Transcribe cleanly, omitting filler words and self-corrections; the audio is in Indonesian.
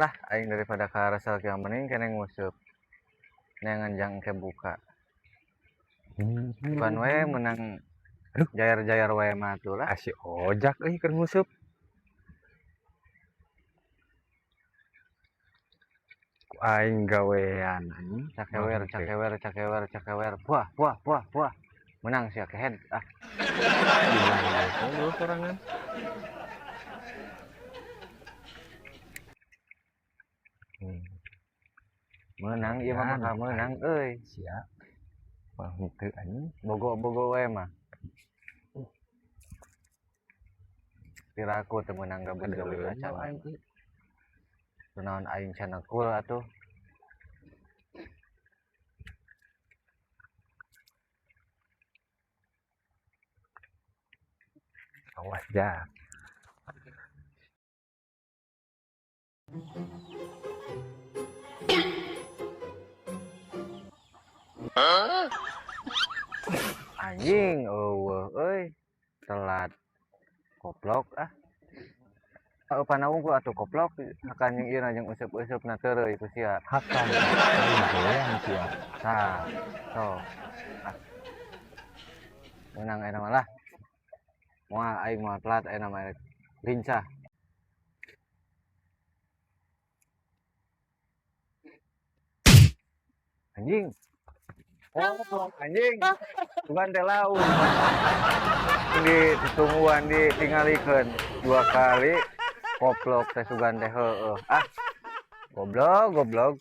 Lah aing daripada karesel kieu mending keneh ngusup. Nenganjang ke buka. Bukan we menang jayar-jayar we mah tuh lah. Asih ojak euy keur ngusup. Aing gawean anjing. Cakewer. Puah. Menang sia kehead. Ah, Lu sorangan. menang ieu mah bakal menang euy. Sia. Wah, henteu anjing. Bogo we mah. Tiraku teu meunang gabut-gabut acan. Kunaon aing cenah cool atuh. Awas ja. Anjing eueuh euy. Telat. Goblok ah. Panaung ku atuh goblok hakan yang ieu jeung useup-useupna teu itu sia. Hakan. Goyang sia. Tah. Sok. Ah. Menang eta mah lah. Moal aing moal telat eta mah lincah. Anjing. Oh, anjing. Bukan teh laut. Di tungguan ditingalikeun 2 kali. Goblok teh sugan teh heueuh. Ah. Goblok.